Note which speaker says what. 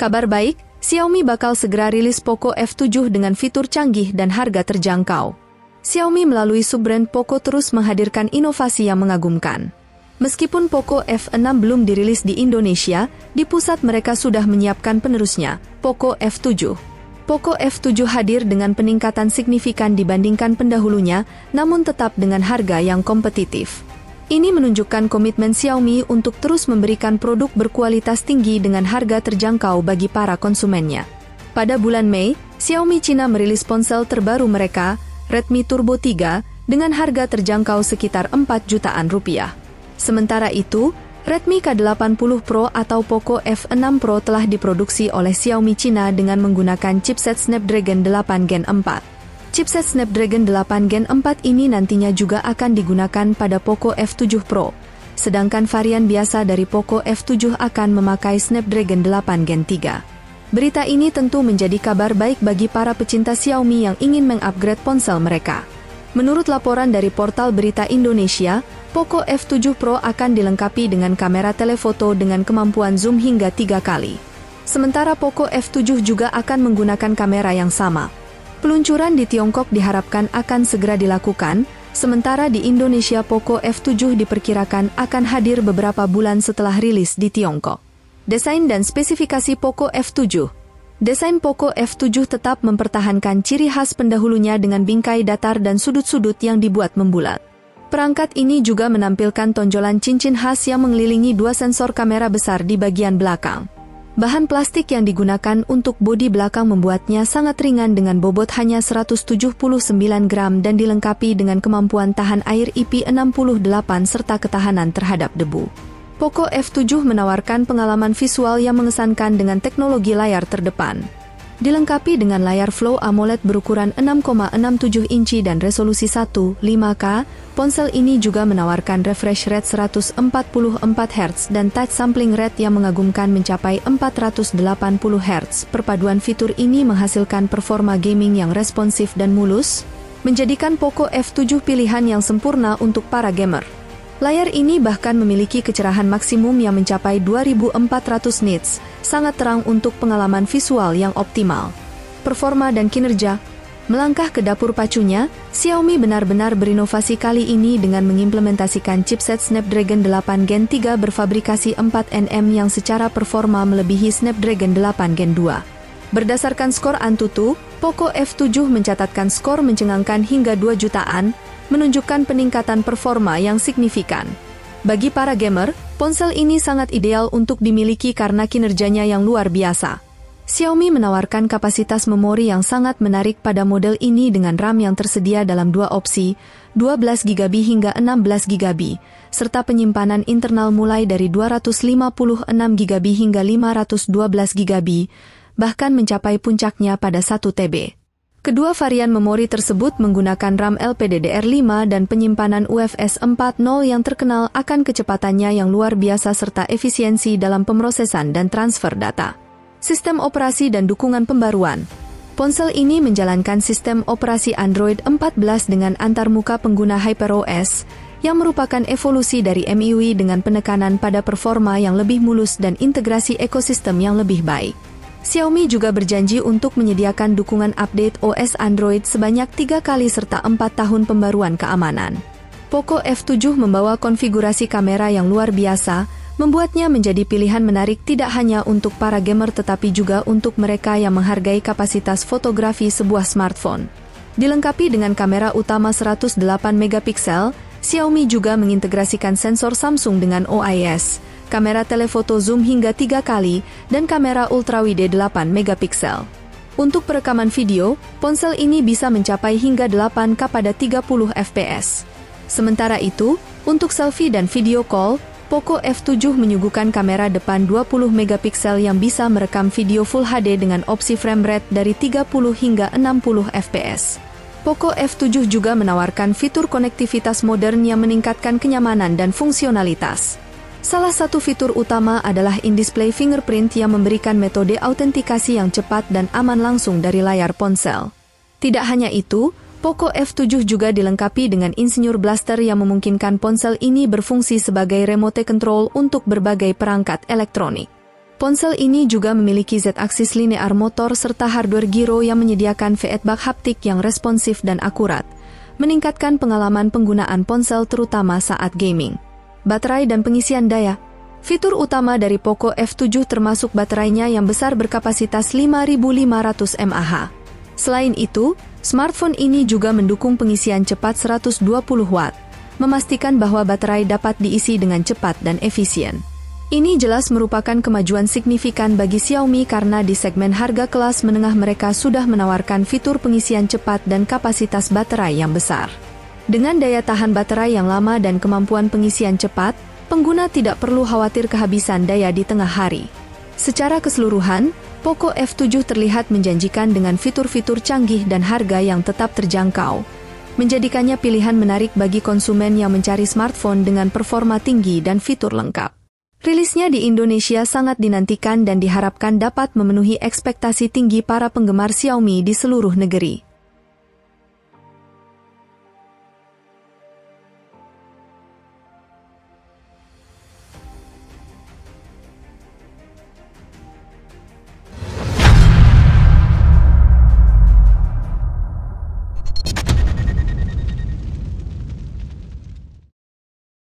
Speaker 1: Kabar baik, Xiaomi bakal segera rilis Poco F7 dengan fitur canggih dan harga terjangkau. Xiaomi melalui sub-brand Poco terus menghadirkan inovasi yang mengagumkan. Meskipun Poco F6 belum dirilis di Indonesia, di pusat mereka sudah menyiapkan penerusnya, Poco F7. Poco F7 hadir dengan peningkatan signifikan dibandingkan pendahulunya, namun tetap dengan harga yang kompetitif. Ini menunjukkan komitmen Xiaomi untuk terus memberikan produk berkualitas tinggi dengan harga terjangkau bagi para konsumennya. Pada bulan Mei, Xiaomi Cina merilis ponsel terbaru mereka, Redmi Turbo 3, dengan harga terjangkau sekitar 4 jutaan rupiah. Sementara itu, Redmi K80 Pro atau Poco F6 Pro telah diproduksi oleh Xiaomi Cina dengan menggunakan chipset Snapdragon 8 Gen 4. Chipset Snapdragon 8 Gen 4 ini nantinya juga akan digunakan pada Poco F7 Pro, sedangkan varian biasa dari Poco F7 akan memakai Snapdragon 8 Gen 3. Berita ini tentu menjadi kabar baik bagi para pecinta Xiaomi yang ingin mengupgrade ponsel mereka. Menurut laporan dari portal berita Indonesia, Poco F7 Pro akan dilengkapi dengan kamera telefoto dengan kemampuan zoom hingga 3 kali. Sementara Poco F7 juga akan menggunakan kamera yang sama. Peluncuran di Tiongkok diharapkan akan segera dilakukan, sementara di Indonesia Poco F7 diperkirakan akan hadir beberapa bulan setelah rilis di Tiongkok. Desain dan spesifikasi Poco F7. Desain Poco F7 tetap mempertahankan ciri khas pendahulunya dengan bingkai datar dan sudut-sudut yang dibuat membulat. Perangkat ini juga menampilkan tonjolan cincin khas yang mengelilingi dua sensor kamera besar di bagian belakang. Bahan plastik yang digunakan untuk bodi belakang membuatnya sangat ringan dengan bobot hanya 179 gram dan dilengkapi dengan kemampuan tahan air IP68 serta ketahanan terhadap debu. Poco F7 menawarkan pengalaman visual yang mengesankan dengan teknologi layar terdepan. Dilengkapi dengan layar Flow AMOLED berukuran 6,67 inci dan resolusi 1.5K, ponsel ini juga menawarkan refresh rate 144 Hz dan touch sampling rate yang mengagumkan mencapai 480 Hz. Perpaduan fitur ini menghasilkan performa gaming yang responsif dan mulus, menjadikan Poco F7 pilihan yang sempurna untuk para gamer. Layar ini bahkan memiliki kecerahan maksimum yang mencapai 2400 nits, sangat terang untuk pengalaman visual yang optimal. Performa dan kinerja. Melangkah ke dapur pacunya, Xiaomi benar-benar berinovasi kali ini dengan mengimplementasikan chipset Snapdragon 8 Gen 3 berfabrikasi 4nm yang secara performa melebihi Snapdragon 8 Gen 2. Berdasarkan skor Antutu, Poco F7 mencatatkan skor mencengangkan hingga 2 jutaan, menunjukkan peningkatan performa yang signifikan. Bagi para gamer, ponsel ini sangat ideal untuk dimiliki karena kinerjanya yang luar biasa. Xiaomi menawarkan kapasitas memori yang sangat menarik pada model ini dengan RAM yang tersedia dalam dua opsi, 12GB hingga 16GB, serta penyimpanan internal mulai dari 256GB hingga 512GB, bahkan mencapai puncaknya pada 1 TB. Kedua varian memori tersebut menggunakan RAM LPDDR5 dan penyimpanan UFS 4.0 yang terkenal akan kecepatannya yang luar biasa serta efisiensi dalam pemrosesan dan transfer data. Sistem operasi dan dukungan pembaruan. Ponsel ini menjalankan sistem operasi Android 14 dengan antarmuka pengguna HyperOS, yang merupakan evolusi dari MIUI dengan penekanan pada performa yang lebih mulus dan integrasi ekosistem yang lebih baik. Xiaomi juga berjanji untuk menyediakan dukungan update OS Android sebanyak 3 kali serta 4 tahun pembaruan keamanan. Poco F7 membawa konfigurasi kamera yang luar biasa, membuatnya menjadi pilihan menarik tidak hanya untuk para gamer tetapi juga untuk mereka yang menghargai kapasitas fotografi sebuah smartphone. Dilengkapi dengan kamera utama 108 megapiksel, Xiaomi juga mengintegrasikan sensor Samsung dengan OIS, kamera telefoto zoom hingga 3 kali, dan kamera ultrawide 8 megapiksel. Untuk perekaman video, ponsel ini bisa mencapai hingga 8K pada 30 fps. Sementara itu, untuk selfie dan video call, Poco F7 menyuguhkan kamera depan 20 megapiksel yang bisa merekam video Full HD dengan opsi frame rate dari 30 hingga 60 fps. Poco F7 juga menawarkan fitur konektivitas modern yang meningkatkan kenyamanan dan fungsionalitas. Salah satu fitur utama adalah in-display fingerprint yang memberikan metode autentikasi yang cepat dan aman langsung dari layar ponsel. Tidak hanya itu, Poco F7 juga dilengkapi dengan Insinyur Blaster yang memungkinkan ponsel ini berfungsi sebagai remote control untuk berbagai perangkat elektronik. Ponsel ini juga memiliki Z-aksis linear motor serta hardware gyro yang menyediakan feedback haptik yang responsif dan akurat, meningkatkan pengalaman penggunaan ponsel terutama saat gaming. Baterai dan pengisian daya. Fitur utama dari Poco F7 termasuk baterainya yang besar berkapasitas 5.500 mAh. Selain itu, smartphone ini juga mendukung pengisian cepat 120 watt, memastikan bahwa baterai dapat diisi dengan cepat dan efisien. Ini jelas merupakan kemajuan signifikan bagi Xiaomi karena di segmen harga kelas menengah mereka sudah menawarkan fitur pengisian cepat dan kapasitas baterai yang besar. Dengan daya tahan baterai yang lama dan kemampuan pengisian cepat, pengguna tidak perlu khawatir kehabisan daya di tengah hari. Secara keseluruhan, Poco F7 terlihat menjanjikan dengan fitur-fitur canggih dan harga yang tetap terjangkau, menjadikannya pilihan menarik bagi konsumen yang mencari smartphone dengan performa tinggi dan fitur lengkap. Rilisnya di Indonesia sangat dinantikan dan diharapkan dapat memenuhi ekspektasi tinggi para penggemar Xiaomi di seluruh negeri.